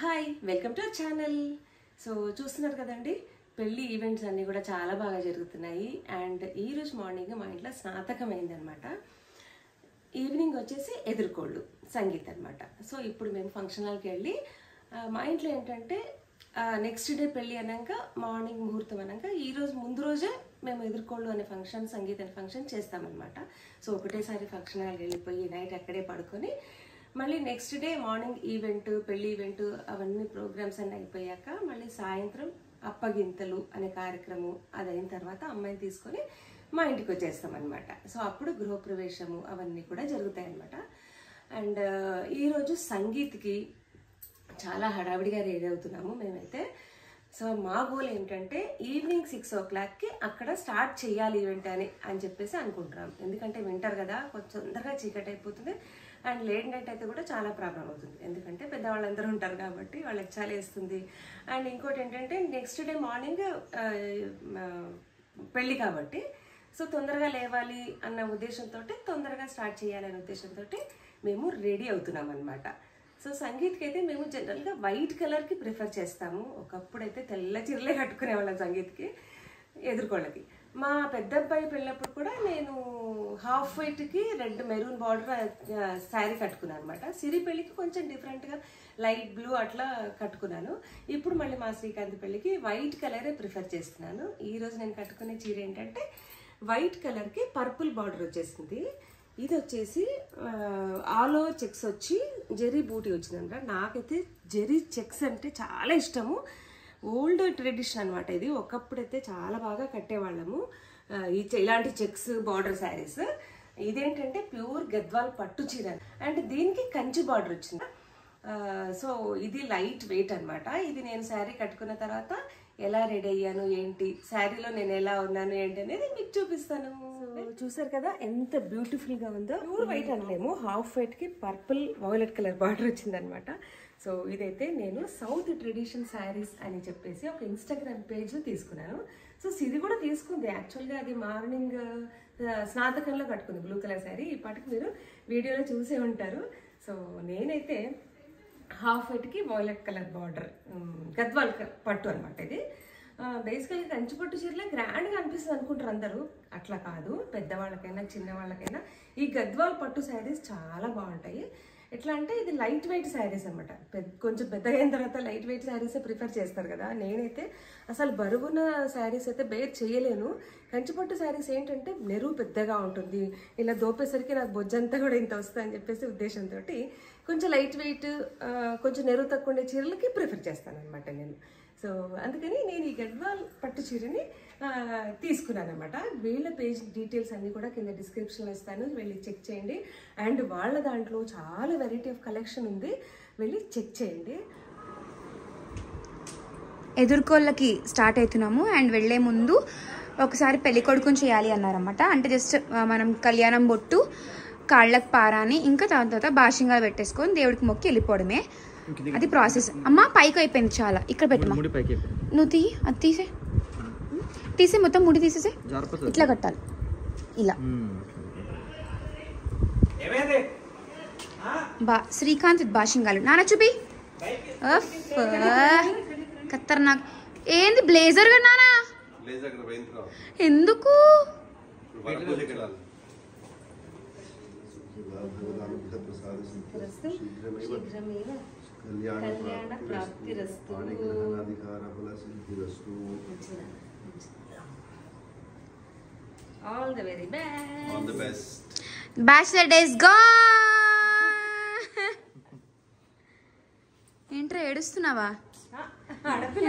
Hi welcome to our channel. So చూస్తున్నారు కదండి, పెళ్లి ఈవెంట్స్ అన్నీ కూడా చాలా బాగా జరుగుతున్నాయి. అండ్ ఈరోజు మార్నింగ్ మా ఇంట్లో స్నాతకం అయిందనమాట. ఈవినింగ్ వచ్చేసి ఎదుర్కోళ్ళు సంగీత్ అనమాట. సో ఇప్పుడు మేము ఫంక్షన్ హాల్కి వెళ్ళి మా ఇంట్లో ఏంటంటే నెక్స్ట్ డే పెళ్ళి అన్నాక మార్నింగ్ ముహూర్తం అన్నాక ఈరోజు ముందు రోజే మేము ఎదుర్కోళ్ళు అనే ఫంక్షన్, సంగీత్ అనే ఫంక్షన్ చేస్తామన్నమాట. సో ఒకటేసారి ఫంక్షన్ హాల్కి వెళ్ళిపోయి నైట్ అక్కడే పడుకొని మళ్ళీ నెక్స్ట్ డే మార్నింగ్ ఈవెంట్, పెళ్లి ఈవెంట్ అవన్నీ ప్రోగ్రామ్స్ అన్నీ అయిపోయాక మళ్ళీ సాయంత్రం అప్పగింతలు అనే కార్యక్రమం అది అయిన తర్వాత అమ్మాయిని తీసుకొని మా ఇంటికి వచ్చేస్తాం అనమాట. సో అప్పుడు గృహప్రవేశము అవన్నీ కూడా జరుగుతాయి అనమాట. అండ్ ఈరోజు సంగీత్కి చాలా హడావిడిగా రెడీ అవుతున్నాము మేమైతే. సో మా గోల్ ఏంటంటే ఈవినింగ్ 6 o'clockకి అక్కడ స్టార్ట్ చేయాలి ఈవెంట్ అని చెప్పేసి అనుకుంటున్నాం. ఎందుకంటే వింటర్ కదా, కొంచెం తొందరగా చీకటి అయిపోతుంది. అండ్ లేట్ నైట్ అయితే కూడా చాలా ప్రాబ్లం అవుతుంది, ఎందుకంటే పెద్దవాళ్ళందరూ ఉంటారు కాబట్టి వాళ్ళకి చాలా వేస్తుంది. అండ్ ఇంకోటి ఏంటంటే నెక్స్ట్ డే మార్నింగ్ పెళ్ళి కాబట్టి సో తొందరగా లేవాలి అన్న ఉద్దేశంతో, తొందరగా స్టార్ట్ చేయాలనే ఉద్దేశంతో మేము రెడీ అవుతున్నాం అనమాట. సో సంగీత్కి అయితే మేము జనరల్గా వైట్ కలర్కి ప్రిఫర్ చేస్తాము. ఒకప్పుడైతే తెల్ల చీరలే కట్టుకునే వాళ్ళం సంగీత్కి, ఎదుర్కోళ్ళకి. మా పెద్ద అబ్బాయి పెళ్ళినప్పుడు కూడా నేను హాఫ్ వైట్కి రెడ్ మెరూన్ బార్డర్ శారీ కట్టుకున్నాను అనమాట. సిరి పెళ్ళికి కొంచెం డిఫరెంట్గా లైట్ బ్లూ అట్లా కట్టుకున్నాను. ఇప్పుడు మళ్ళీ మా శ్రీకాంత్ పెళ్ళికి వైట్ కలరే ప్రిఫర్ చేస్తున్నాను. ఈరోజు నేను కట్టుకునే చీర ఏంటంటే వైట్ కలర్కి పర్పుల్ బార్డర్ వచ్చేసింది. ఇది వచ్చేసి ఆల్ ఓవర్ చెక్స్ వచ్చి జెరీ బూటీ వచ్చిందంట. నాకైతే జెరీ చెక్స్ అంటే చాలా ఇష్టము. ఓల్డ్ ట్రెడిషన్ అనమాట ఇది. ఒకప్పుడైతే చాలా బాగా కట్టేవాళ్ళము ఇలాంటి చెక్స్ బార్డర్ శారీస్. ఇదేంటంటే ప్యూర్ గద్వాల్ పట్టు చీర అండ్ దీనికి కంచి బార్డర్ వచ్చింది. సో ఇది లైట్ వెయిట్ అనమాట. ఇది నేను శారీ కట్టుకున్న తర్వాత ఎలా రెడీ అయ్యాను ఏంటి, శారీలో నేను ఎలా ఉన్నాను ఏంటి అనేది మీకు చూపిస్తాను. చూసారు కదా ఎంత బ్యూటిఫుల్ గా ఉందో. ప్యూర్ వైట్ అనలేము, హాఫ్ వైట్ కి పర్పుల్ వైలెట్ కలర్ బార్డర్ వచ్చిందనమాట. సో ఇదైతే నేను సౌత్ ట్రెడిషన్ శారీస్ అని చెప్పేసి ఒక ఇన్స్టాగ్రామ్ పేజ్ తీసుకున్నాను. సో ఇది కూడా తీసుకుంది యాక్చువల్గా, అది మార్నింగ్ స్నాతకంలో కట్టుకుంది బ్లూ కలర్ శారీ. ఇప్పటికి మీరు వీడియోలో చూసే ఉంటారు. సో నేనైతే హాఫ్ వైట్కి వైలెట్ కలర్ బార్డర్ గద్వాల్ పట్టు అనమాట. ఇది బేసికల్గా కంచి పట్టు చీరలే గ్రాండ్గా అనిపిస్తుంది అనుకుంటారు అందరూ. అట్లా కాదు, పెద్దవాళ్ళకైనా చిన్నవాళ్ళకైనా ఈ గద్వాల్ పట్టు శారీస్ చాలా బాగుంటాయి. ఎట్లా అంటే ఇది లైట్ వెయిట్ శారీస్ అనమాట. కొంచెం పెద్దగా అయిన తర్వాత లైట్ వెయిట్ శారీసే ప్రిఫర్ చేస్తారు కదా. నేనైతే అసలు బరువున శారీస్ అయితే బేర్ చేయలేను. కంచిపట్టు శారీస్ ఏంటంటే నెరువు పెద్దగా ఉంటుంది, ఇలా దోపేసరికి నాకు బొజ్జంతా కూడా ఇంత వస్తుంది అని చెప్పేసి ఉద్దేశంతో కొంచెం లైట్ వెయిట్, కొంచెం నెరువు తక్కువ ఉండే చీరలకి ప్రిఫర్ చేస్తాను అనమాట నేను. సో అందుకని నేను ఈ గద్వాల్ పట్టు చీరని తీసుకున్నాను అనమాట. వీళ్ళ పేజ్ డీటెయిల్స్ అన్నీ కూడా కింద డిస్క్రిప్షన్లో ఇస్తాను, వెళ్ళి చెక్ చేయండి. అండ్ వాళ్ళ దాంట్లో చాలా వెరైటీ ఆఫ్ కలెక్షన్ ఉంది, వెళ్ళి చెక్ చేయండి. ఎదుర్కోళ్ళకి స్టార్ట్ అవుతున్నాము. అండ్ వెళ్లే ముందు ఒకసారి పెళ్లి కొడుకుని చేయాలి అన్నారన్నమాట. అంటే జస్ట్ మనం కళ్యాణం బొట్టు, కాళ్ళకు పారాని, ఇంకా తర్వాత బాషింగాలు పెట్టేసుకొని దేవుడికి మొక్కి వెళ్ళిపోవడమే. అది ప్రాసెస్. అమ్మ పైకి అయిపోయింది చాలా, ఇక్కడ పెట్టమా. నువ్వు అది తీసే మొత్తం ముడి తీసేసే, ఇట్లా కట్టాలి ఇలా. శ్రీకాంత్ బాషింగాలు నాన్న చూపి. ఖతర్నాక్. ఏంది బ్లేజర్ గా నానా, ఎందుకు? All the very best. All the best. Bachelor days gone. ఏంట్రా ఏడుస్తున్నావా?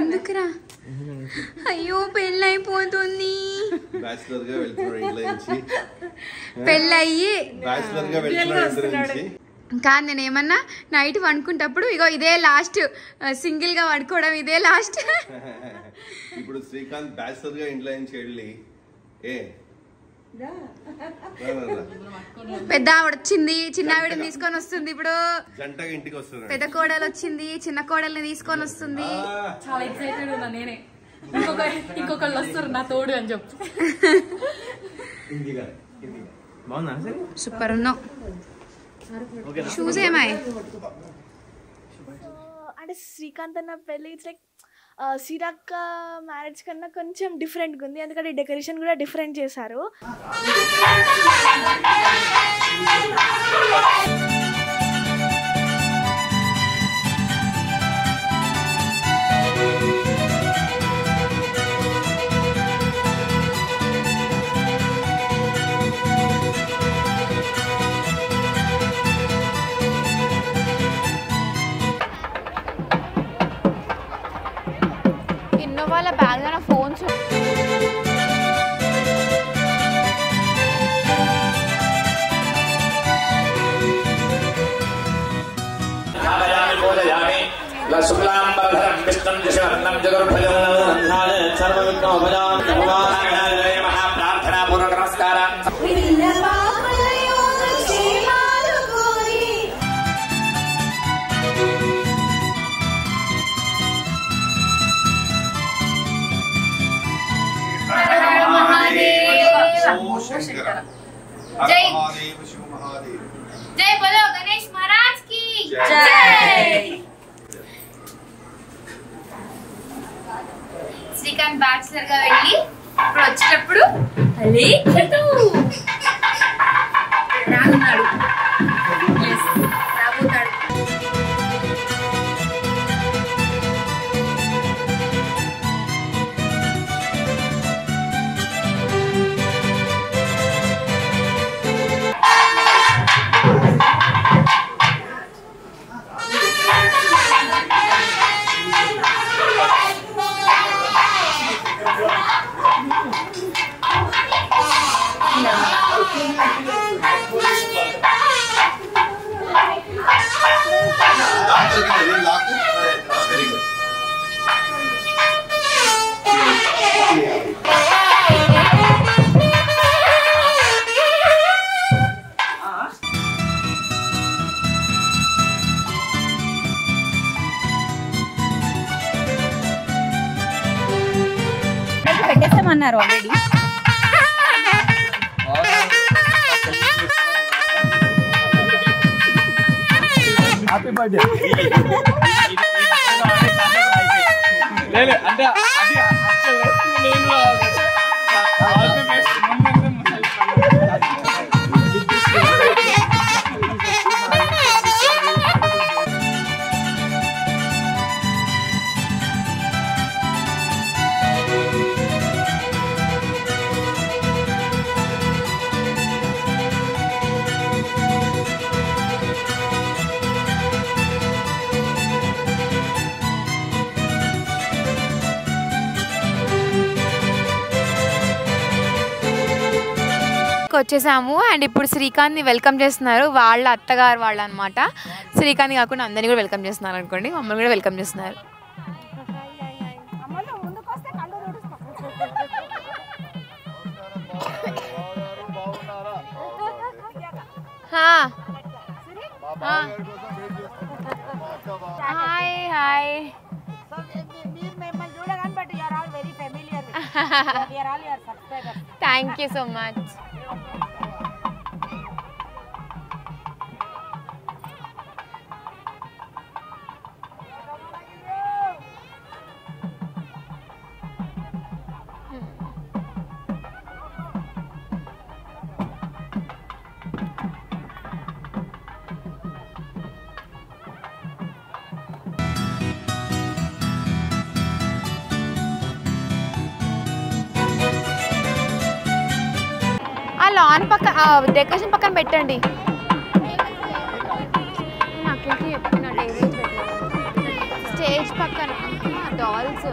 ఎందుకురా? అయ్యో పెళ్ళైపోతుంది. బ్యాచిలర్ గా వెళ్తున్నాడు ఇంట్లో నుంచి. పెళ్ళయ్యి బ్యాచిలర్ గా వెళ్తున్నాడు ఇంట్లో నుంచి. కాదు, నేను ఏమన్నా నైట్ వండుకుంటప్పుడు ఇగో ఇదే లాస్ట్, సింగిల్ గా వండుకోవడం ఇదే లాస్ట్. ఇప్పుడు శ్రీకాంత్ బ్యాచిలర్ గా ఇంట్లో నుంచి వెళ్ళి పెద్ద ఆవిడ వచ్చింది, చిన్న ఆవిడని తీసుకొని వస్తుంది. ఇప్పుడు జంటగా ఇంటికి వస్తుంది. పెద్ద కోడలు వచ్చింది, చిన్న కోడల్ని తీసుకొని వస్తుంది. చాలా ఎక్సైటెడ్ ఉన్నా నేనే. ఇంకొకళ్ళు వస్తారు నా తోడు అని చెప్పు. సూపర్ ఉన్నావు. షూస్ ఏమాయి? అంటే శ్రీకాంత్ అన్న పెళ్ళి ఇట్స్ లైక్ సీరక్క మ్యారేజ్ కన్నా కొంచెం డిఫరెంట్గా ఉంది, ఎందుకంటే డెకరేషన్ కూడా డిఫరెంట్ చేశారు. వాళ్ళ బ్యాగ్ లో ఫోన్స్ జై బోలో గణేష్ మహారాజ్ కి జై. శ్రీకాంత్ బ్యాచిలర్ గా వెళ్ళి ఇప్పుడు వచ్చేటప్పుడు రానున్నాడు, రాబోతాడు. పెట్టేస్తామన్నారు ఆల్రెడీ. Happy birthday. అంటే వచ్చేసాము అండ్ ఇప్పుడు శ్రీకాంత్ని వెల్కమ్ చేస్తున్నారు. వాళ్ళ అత్తగారు వాళ్ళు అనమాట. శ్రీకాంత్ కాకుండా అందరినీ కూడా వెల్కమ్ చేస్తున్నారు అనుకోండి, మమ్మల్ని కూడా వెల్కమ్ చేస్తున్నారు. Hi hi. Thank you so much. Lawn పక్క డెకరేషన్ పక్కన పెట్టండి. నాకేంటి చెప్తున్నా స్టేజ్ పక్కన డాల్స్.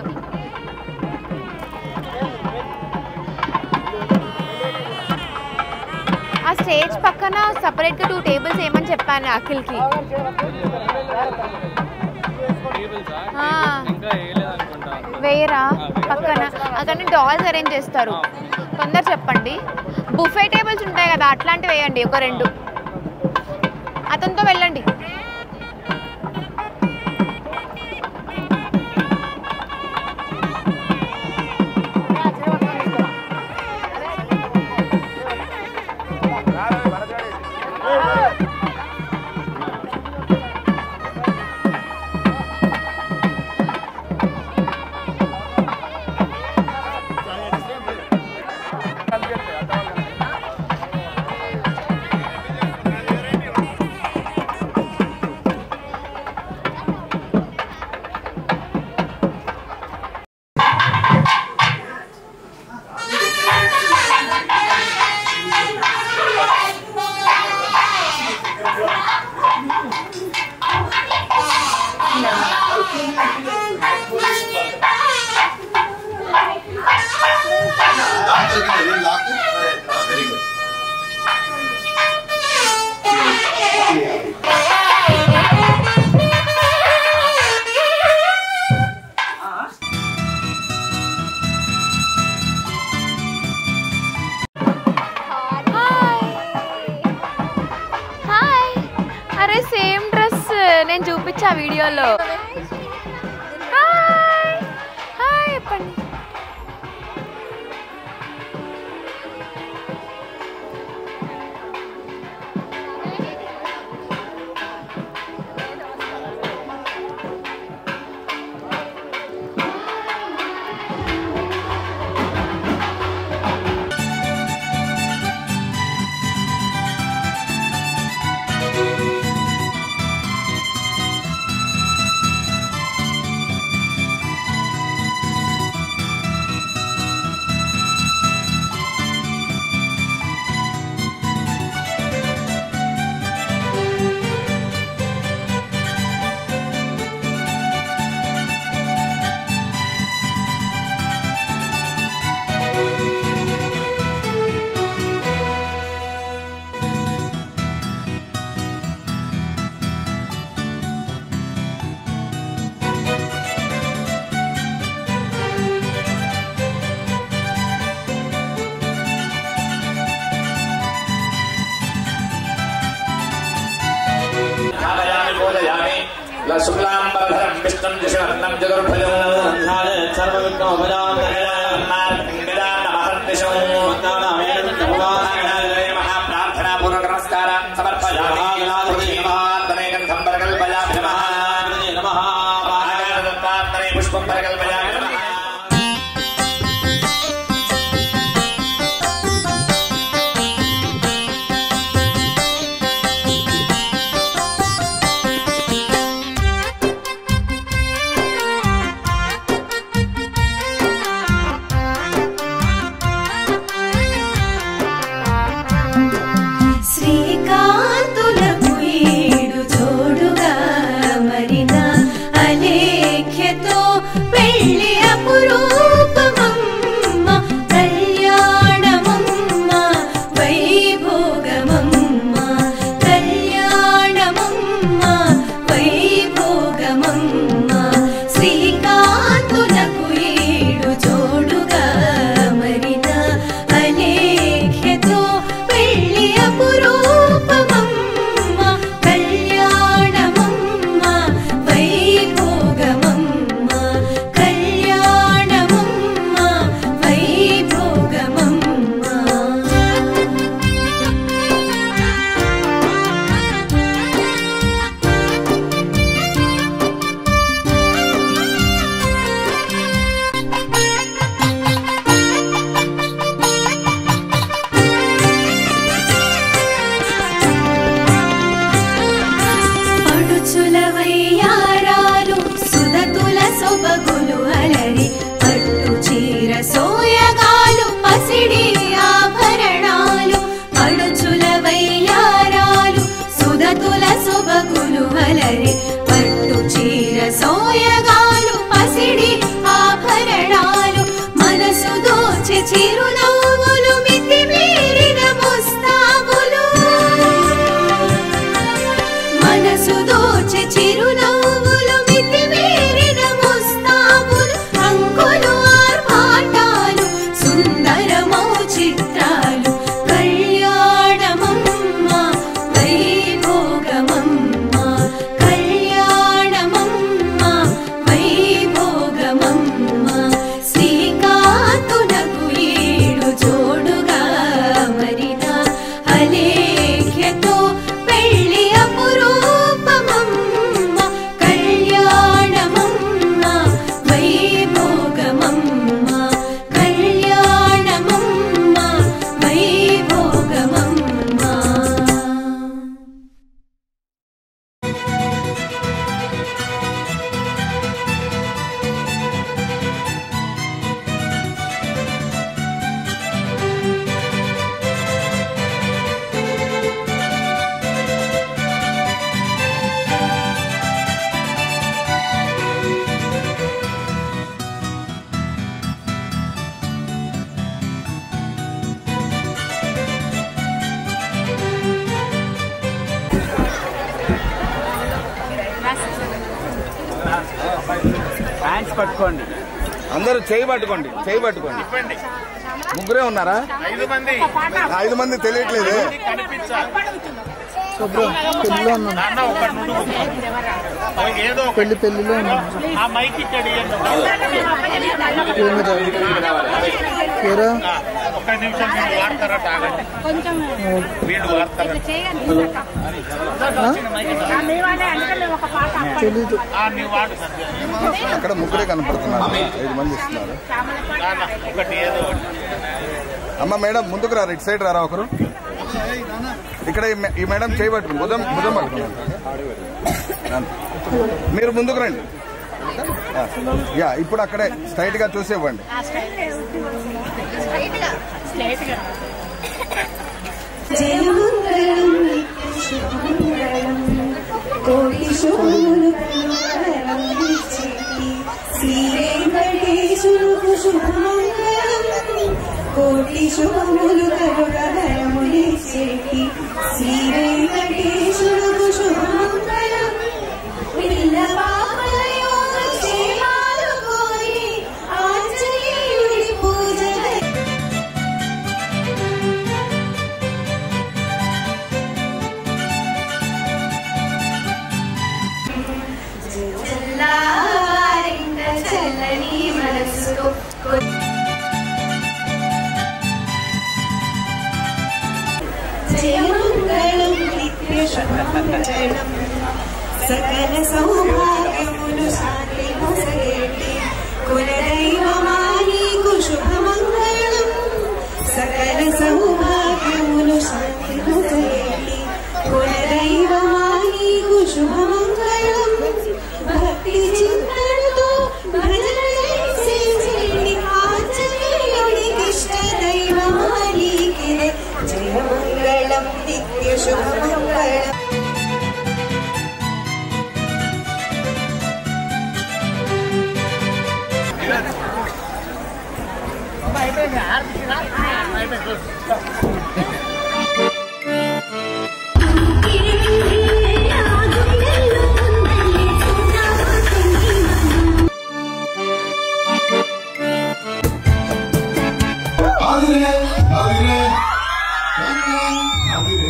ఆ స్టేజ్ పక్కన సపరేట్గా 2 టేబుల్స్ ఏమని చెప్పాను అఖిల్కి. వేయరా పక్కన అక్కడ డాల్స్ అరేంజ్ చేస్తారు. తొందర చెప్పండి. బుఫే టేబుల్స్ ఉంటాయి కదా, అట్లాంటివి వేయండి ఒక 2. అతనితో వెళ్ళండి. వీడియోలో. హాయ్ హాయ్ చెప్పండి. शुक्लांबरधरं विष्णुं दशवर्णं चतुर्भुजं महाप्रार्थनापूर्वकनमस्कारान् समर्पयामि। पुष्पं परिकल्पयामि। హ్యాండ్స్ పట్టుకోండి, అందరూ చేయి పట్టుకోండి, చేయి పట్టుకోండి. ముగ్గురే ఉన్నారా? 5 మంది తెలియట్లేదు. పెళ్లిలో తెలీదు. అక్కడ ముగ్గురే కనపడుతున్నారు, 5 మంది ఇస్తున్నారు. అమ్మ మేడం ముందుకు రా, ఇటు సైడ్ రారా ఒకరు. ఇక్కడ ఈ మేడం చేయబట్టు భుజం పట్టుకున్నాను. మీరు ముందుకు రండి. యా, ఇప్పుడు అక్కడే స్ట్రైట్ గా చూసి ఇవ్వండి. కోటి శుభములు కరుణములిచ్చేటి శ్రీ వెంకటేశుడు శుభమంగళం. పిల్ల పాపల యోగ క్షేమాలు కోరి ఆంజనేయుడి పూజ. చల్లారింద చల్లని మనసుతో జయమంగళం నిత్య శుభమంగళం. సకల సౌభాగ్యములు శాంతి మొసగేటి కులదైవమా నీకు శుభమంగళం. సకల సౌభాగ్యములు శాంతి మొసగేటి కులదైవమా నీకు శుభమంగళం. భక్తి చింతనతో భజన చేసేటి ఆంజనేయుడికి ఇష్ట దైవమా నీకిదే జయమంగళం నిత్య శుభమంగళం. Adire.